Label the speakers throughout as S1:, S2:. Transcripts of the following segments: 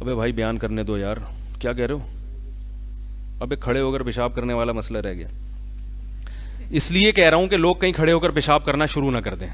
S1: अबे भाई बयान करने दो यार, क्या कह रहे हो? अबे खड़े होकर पेशाब करने वाला मसला रह गया। इसलिए कह रहा हूं कि लोग कहीं खड़े होकर पेशाब करना शुरू ना कर दें।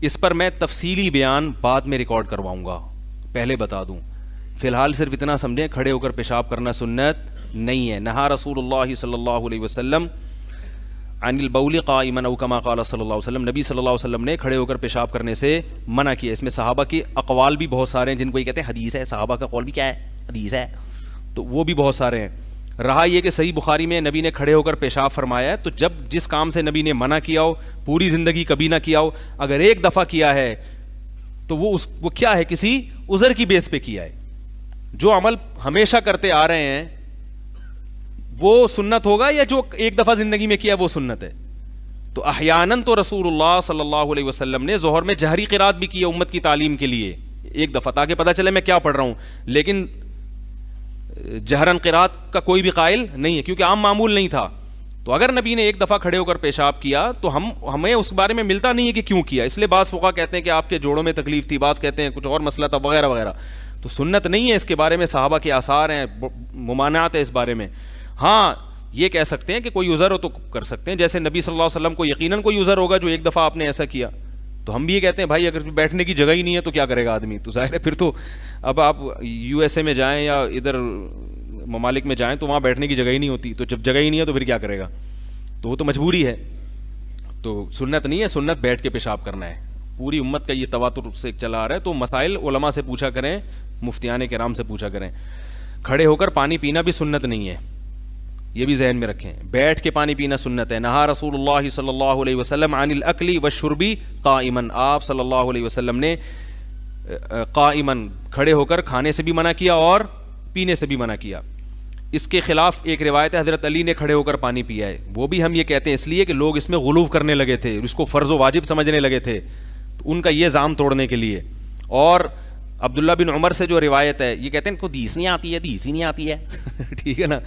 S1: इस पर मैं तफसीली बयान बाद में रिकॉर्ड करवाऊंगा, पहले बता दूं। फिलहाल सिर्फ इतना समझें, खड़े होकर पेशाब करना सुन्नत नहीं है। नहा रसूलुल्लाह सल्लल्लाहु अलैहि वसल्लम अनिल बौली क़ाइमन औ कमा क़ाल सल्लल्लाहु अलैहि वसल्लम, नबी सल्लल्लाहु अलैहि वसल्लम ने खड़े होकर पेशाब करने से मना किया। इसमें सहाबा के अक़वाल भी बहुत सारे हैं, जिनको ये कहते हैं हदीस है। सहाबा का कौल भी क्या है? हदीस है। तो वो भी बहुत सारे हैं। रहा ये कि सही बुखारी में नबी ने खड़े होकर पेशाब फरमाया है, तो जब जिस काम से नबी ने मना किया हो, पूरी ज़िंदगी कभी ना किया हो, अगर एक दफ़ा किया है तो वो क्या है? किसी उज़र की बेस पे किया है। जो अमल हमेशा करते आ रहे हैं वो सुन्नत होगा, या जो एक दफ़ा ज़िंदगी में किया वो सुन्नत है? तो अहयानन तो रसूलुल्लाह सल्लल्लाहु अलैहि वसल्लम ने ज़ोहर में जहरी क़िरात भी की है उम्मत की तालीम के लिए, एक दफ़ा, ताकि पता चले मैं क्या पढ़ रहा हूँ। लेकिन जहरन क़िरात का कोई भी कायल नहीं है, क्योंकि आम मामूल नहीं था। तो अगर नबी ने एक दफ़ा खड़े होकर पेशाब किया तो हमें उस बारे में मिलता नहीं है कि क्यों किया। इसलिए बाज़ फ़ुक़हा कहते हैं कि आपके जोड़ों में तकलीफ थी, बाज़ कहते हैं कुछ और मसला था, वगैरह वगैरह। तो सुन्नत नहीं है। इसके बारे में सहाबा के आसार हैं, मुमानात है इस बारे में। हाँ, ये कह सकते हैं कि कोई उज़र हो तो कर सकते हैं, जैसे नबी सल्लल्लाहु अलैहि वसल्लम को यकीनन कोई उज़र होगा जो एक दफ़ा आपने ऐसा किया। तो हम भी ये कहते हैं भाई अगर बैठने की जगह ही नहीं है तो क्या करेगा आदमी? तो जाहिर है फिर तो अब आप USA में जाएं या इधर ममालिक में जाएं तो वहाँ बैठने की जगह ही नहीं होती। तो जब जगह ही नहीं है तो फिर क्या करेगा? तो वो तो मजबूरी है। तो सुन्नत नहीं है, सुन्नत बैठ के पेशाब करना है। पूरी उम्मत का ये तवातुर से चला आ रहा है। तो मसाइल उलमा से पूछा करें, मुफ्तियान किराम से पूछा करें। खड़े होकर पानी पीना भी सुन्नत नहीं है, ये भी जहन में रखें। बैठ के पानी पीना सुन्नत है। नहा रसूलुल्लाह सल्लल्लाहु अलैहि वसल्लम अनिल अक्ली व शुरबी क़ाइमन, आप सल्लल्लाहु अलैहि वसल्लम ने क़ाइमन खड़े होकर खाने से भी मना किया और पीने से भी मना किया। इसके खिलाफ एक रिवायत है हज़रत अली ने खड़े होकर पानी पिया है। वो भी हम ये कहते हैं इसलिए कि लोग इसमें गुलूव करने लगे थे, इसको फ़र्ज़ व वाजिब समझने लगे थे, तो उनका ये जाम तोड़ने के लिए। और अब्दुल्ला बिन उमर से जो रिवायत है, ये कहते हैं इनको हदीस नहीं आती है, हदीस ही नहीं आती है ठीक है ना?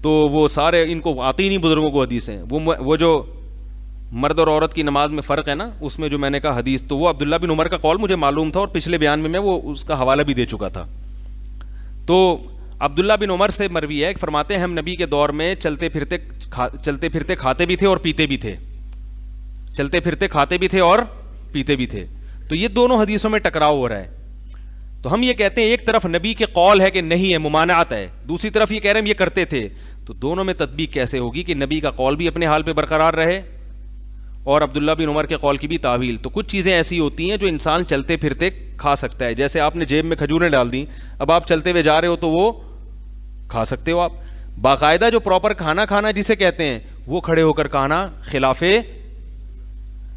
S1: तो वो सारे इनको आती ही नहीं बुजुर्गों को हदीसें। वो जो मर्द और औरत की नमाज में फ़र्क है ना, उसमें जो मैंने कहा हदीस, तो वो अब्दुल्ला बिन उमर का कौल मुझे मालूम था और पिछले बयान में मैं वो उसका हवाला भी दे चुका था। तो अब्दुल्ला बिन उमर से मरवी है, फरमाते हैं हम नबी के दौर में चलते फिरते खाते भी थे और पीते भी थे। चलते फिरते खाते भी थे और पीते भी थे। तो ये दोनों हदीसों में टकराव हो रहा है। तो हम ये कहते हैं एक तरफ नबी के कौल है कि नहीं है, मुमानात है, दूसरी तरफ ये कह रहे हैं हम ये करते थे। तो दोनों में तत्बीक कैसे होगी कि नबी का कौल भी अपने हाल पे बरकरार रहे और अब्दुल्ला बिन उमर के कौल की भी तावील? तो कुछ चीज़ें ऐसी होती हैं जो इंसान चलते फिरते खा सकता है। जैसे आपने जेब में खजूरें डाल दी, अब आप चलते हुए जा रहे हो तो वो खा सकते हो आप। बाकायदा जो प्रॉपर खाना जिसे कहते हैं वो खड़े होकर खाना खिलाफे,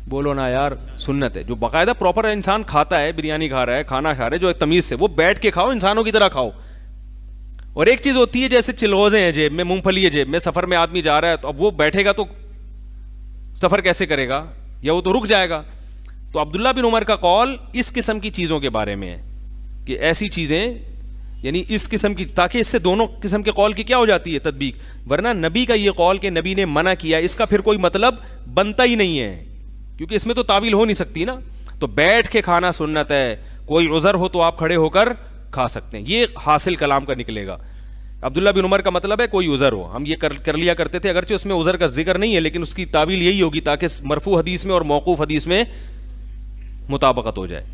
S1: बोलो ना यार, सुन्नत है। जो बाकायदा प्रॉपर इंसान खाता है, बिरयानी खा रहा है, खाना खा रहा है जो तमीज़ से, वो बैठ के खाओ, इंसानों की तरह खाओ। और एक चीज़ होती है जैसे चिलगोज़े हैं जेब में, मूंगफली है जेब में, सफ़र में आदमी जा रहा है तो अब वो बैठेगा तो सफ़र कैसे करेगा, या वो तो रुक जाएगा। तो अब्दुल्ला बिन उमर का कौल इस किस्म की चीज़ों के बारे में है कि ऐसी चीज़ें, यानी इस किस्म की, ताकि इससे दोनों किस्म के कौल की क्या हो जाती है तदबीक। वरना नबी का ये कौल कि नबी ने मना किया, इसका फिर कोई मतलब बनता ही नहीं है, क्योंकि इसमें तो तावील हो नहीं सकती ना। तो बैठ के खाना सुन्नत है, कोई उज़र हो तो आप खड़े होकर खा सकते हैं, ये हासिल कलाम का निकलेगा। अब्दुल्ला बिन उमर का मतलब है कोई उज़र हो, हम ये कर लिया करते थे, अगरचे उसमें उज़र का जिक्र नहीं है, लेकिन उसकी तावील यही होगी ताकि मरफू हदीस में और मौकूफ़ हदीस में मुताबकत हो जाए।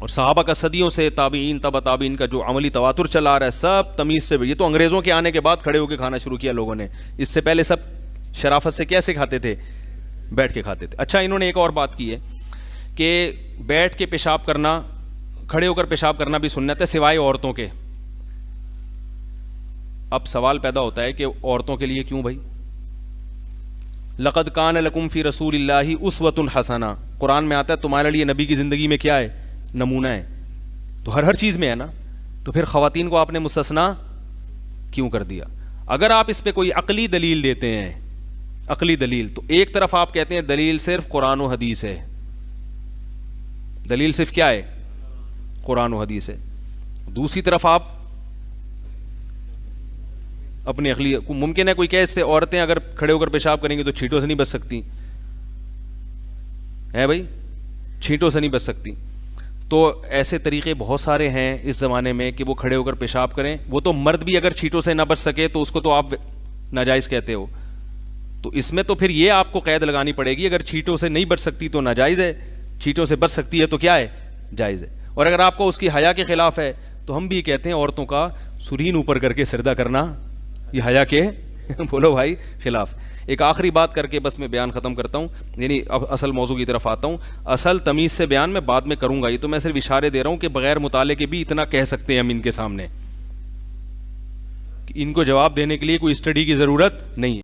S1: और सहाबा का सदियों से ताबीन तबा ताबीन का जो अमली तवातुर चला आ रहा है, सब तमीज़ से। ये तो अंग्रेज़ों के आने के बाद खड़े होकर खाना शुरू किया लोगों ने, इससे पहले सब शराफत से कैसे खाते थे? बैठ के खाते थे। अच्छा, इन्होंने एक और बात की है कि बैठ के पेशाब करना, खड़े होकर पेशाब करना भी सुन्नत है सिवाय औरतों के। अब सवाल पैदा होता है कि औरतों के लिए क्यों भाई? लक़द कान लकुम फ़ी रसूलिल्लाहि उस्वतुन हसना, कुरान में आता है तुम्हारे लिए नबी की ज़िंदगी में क्या है? नमूना है। तो हर चीज़ में है ना, तो फिर ख़वातीन को आपने मुस्तस्ना क्यों कर दिया? अगर आप इस पर कोई अक़ली दलील देते हैं, अक़ली दलील, तो एक तरफ आप कहते हैं दलील सिर्फ कुरान व हदीस है, दलील सिर्फ क्या है? कुरान व हदीस है। दूसरी तरफ आप अपनी अकली मुमकिन है कोई कहे इससे औरतें अगर खड़े होकर पेशाब करेंगी तो छींटों से नहीं बच सकती है भाई, छींटों से नहीं बच सकती। तो ऐसे तरीके बहुत सारे हैं इस ज़माने में कि वो खड़े होकर पेशाब करें। वो तो मर्द भी अगर छींटों से ना बच सके तो उसको तो आप नाजायज़ कहते हो। तो इसमें तो फिर ये आपको कैद लगानी पड़ेगी, अगर छींटों से नहीं बच सकती तो नाजायज़ है, छींटों से बच सकती है तो क्या है, जायज़ है। और अगर आपको उसकी हया के खिलाफ है तो हम भी कहते हैं औरतों का सुरीन ऊपर करके सिरदा करना ये हया के बोलो भाई खिलाफ। एक आखिरी बात करके बस मैं बयान ख़त्म करता हूँ, यानी अब असल मौजू की तरफ आता हूँ। असल तमीज़ से बयान मैं बाद में करूँगा, ये तो मैं सिर्फ इशारे दे रहा हूँ कि बगैर मुताले के भी इतना कह सकते हैं हम इनके सामने, इनको जवाब देने के लिए कोई स्टडी की ज़रूरत नहीं है।